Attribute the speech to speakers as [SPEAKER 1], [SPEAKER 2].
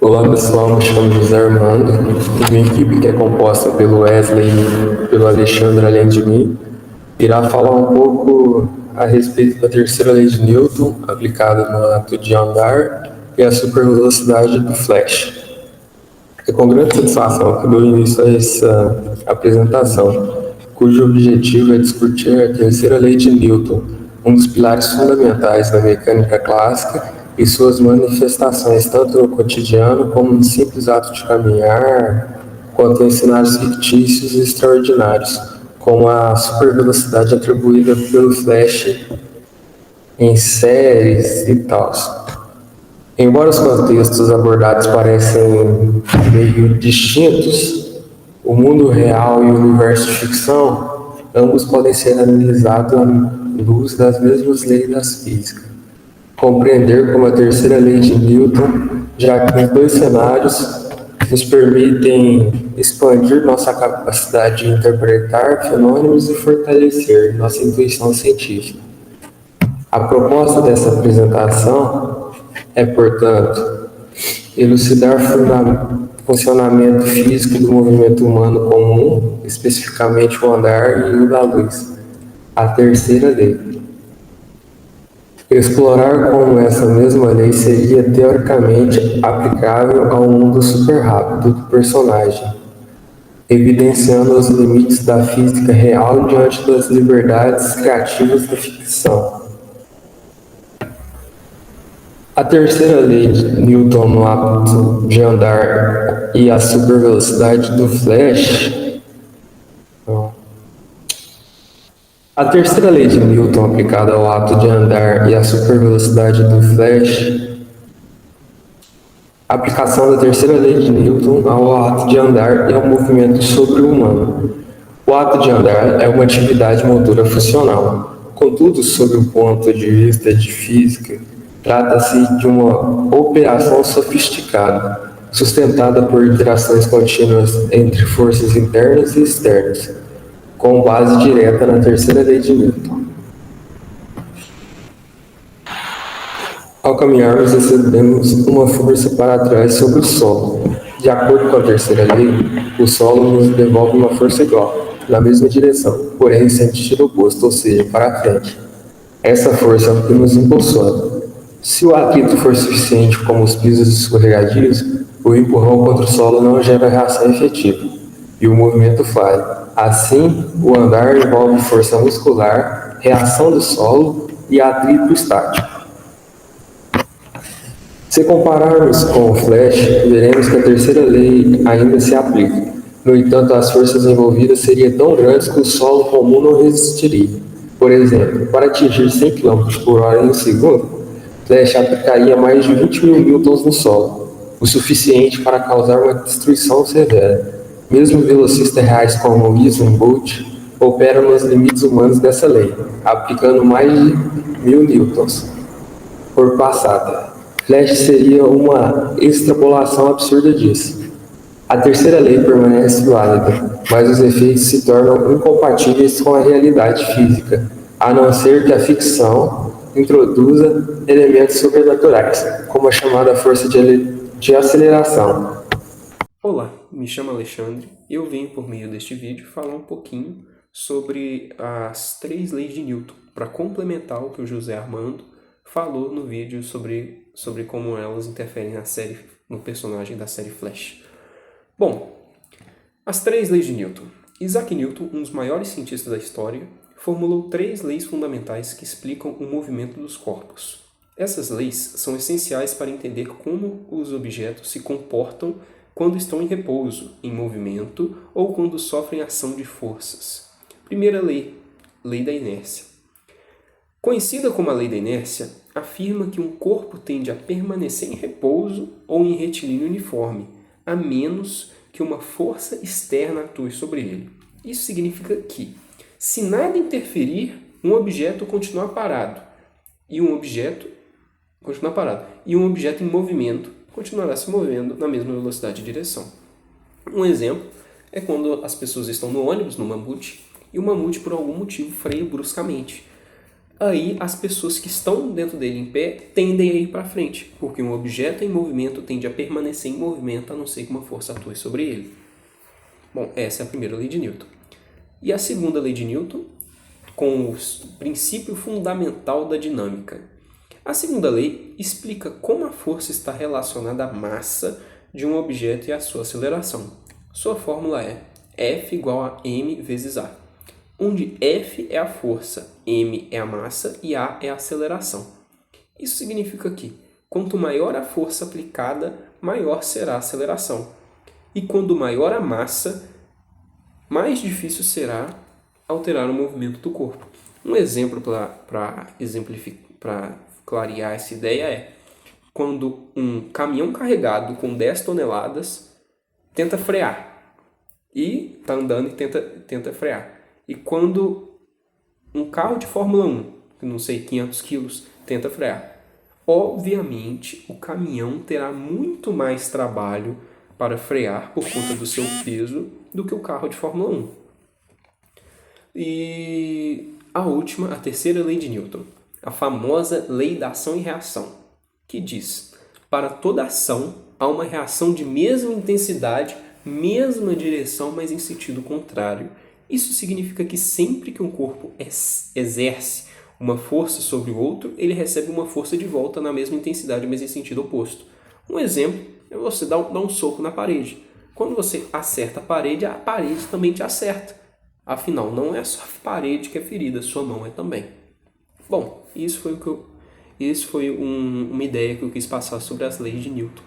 [SPEAKER 1] Olá pessoal, me chamo José Armando, e minha equipe, que é composta pelo Wesley e pelo Alexandre, além de mim, irá falar um pouco a respeito da terceira lei de Newton, aplicada no ato de andar, e a supervelocidade do Flash. É com grande satisfação que dou início a essa apresentação, cujo objetivo é discutir a terceira lei de Newton, um dos pilares fundamentais da mecânica clássica e suas manifestações tanto no cotidiano como no simples ato de caminhar, quanto em cenários fictícios e extraordinários, como a supervelocidade atribuída pelo Flash em séries e tal. Embora os contextos abordados parecem meio distintos, o mundo real e o universo de ficção, ambos podem ser analisados à luz das mesmas leis da física. Compreender como a terceira lei de Newton, já que os dois cenários nos permitem expandir nossa capacidade de interpretar fenômenos e fortalecer nossa intuição científica. A proposta dessa apresentação é, portanto, elucidar o funcionamento físico do movimento humano comum, especificamente o andar e o da luz, a terceira lei. Explorar como essa mesma lei seria teoricamente aplicável ao mundo superrápido do personagem, evidenciando os limites da física real diante das liberdades criativas da ficção. A terceira lei de Newton no ato de andar e a supervelocidade do Flash. A terceira lei de Newton aplicada ao ato de andar e a supervelocidade do Flash. A aplicação da terceira lei de Newton ao ato de andar e ao movimento sobre-humano. O ato de andar é uma atividade motora funcional. Contudo, sob o ponto de vista de física, trata-se de uma operação sofisticada, sustentada por interações contínuas entre forças internas e externas, com base direta na terceira lei de Newton. Ao caminharmos, recebemos uma força para trás sobre o solo. De acordo com a terceira lei, o solo nos devolve uma força igual, na mesma direção, porém em sentido oposto, ou seja, para a frente. Essa força é o que nos impulsiona. Se o atrito for suficiente, como os pisos escorregadios, o empurrão contra o solo não gera reação efetiva, e o movimento falha. Assim, o andar envolve força muscular, reação do solo e atrito estático. Se compararmos com o Flash, veremos que a terceira lei ainda se aplica. No entanto, as forças envolvidas seriam tão grandes que o solo comum não resistiria. Por exemplo, para atingir 100 km por hora em um segundo, Flash aplicaria mais de 20 mil newtons no solo, o suficiente para causar uma destruição severa. Mesmo velocistas reais como Usain Bolt operam nos limites humanos dessa lei, aplicando mais de 1000 newtons por passada. Flash seria uma extrapolação absurda disso. A terceira lei permanece válida, mas os efeitos se tornam incompatíveis com a realidade física, a não ser que a ficção introduza elementos sobrenaturais, como a chamada força de aceleração.
[SPEAKER 2] Olá, me chamo Alexandre e eu venho por meio deste vídeo falar um pouquinho sobre as 3 leis de Newton, para complementar o que o José Armando falou no vídeo sobre como elas interferem no personagem da série Flash. Bom, as 3 leis de Newton. Isaac Newton, um dos maiores cientistas da história, formulou 3 leis fundamentais que explicam o movimento dos corpos. Essas leis são essenciais para entender como os objetos se comportam quando estão em repouso, em movimento ou quando sofrem ação de forças. Primeira lei, lei da inércia. Conhecida como a lei da inércia, afirma que um corpo tende a permanecer em repouso ou em retilíneo uniforme, a menos que uma força externa atue sobre ele. Isso significa que, se nada interferir, um objeto continuar parado e um objeto em movimento continuará se movendo na mesma velocidade e direção. Um exemplo é quando as pessoas estão no ônibus, no mamute, e o mamute por algum motivo freia bruscamente. aí as pessoas que estão dentro dele em pé tendem a ir para frente, porque um objeto em movimento tende a permanecer em movimento a não ser que uma força atue sobre ele. Bom, essa é a primeira lei de Newton. E a segunda lei de Newton, com o princípio fundamental da dinâmica. A segunda lei explica como a força está relacionada à massa de um objeto e à sua aceleração. Sua fórmula é F igual a m vezes a, onde F é a força, m é a massa e a é a aceleração. Isso significa que, quanto maior a força aplicada, maior será a aceleração. E quando maior a massa, mais difícil será alterar o movimento do corpo. Um exemplo para clarear essa ideia é quando um caminhão carregado com 10 toneladas tenta frear e está andando e tenta frear. E quando um carro de Fórmula 1, não sei, 500 quilos, tenta frear, obviamente o caminhão terá muito mais trabalho para frear por conta do seu peso do que o carro de Fórmula 1. E a terceira lei de Newton, a famosa lei da ação e reação, que diz: para toda ação há uma reação de mesma intensidade, mesma direção, mas em sentido contrário. Isso significa que sempre que um corpo exerce uma força sobre o outro, ele recebe uma força de volta na mesma intensidade, mas em sentido oposto. Um exemplo é você dar um soco na parede. Quando você acerta a parede também te acerta. Afinal, não é só a parede que é ferida, sua mão é também. Bom, isso foi uma ideia que eu quis passar sobre as leis de Newton.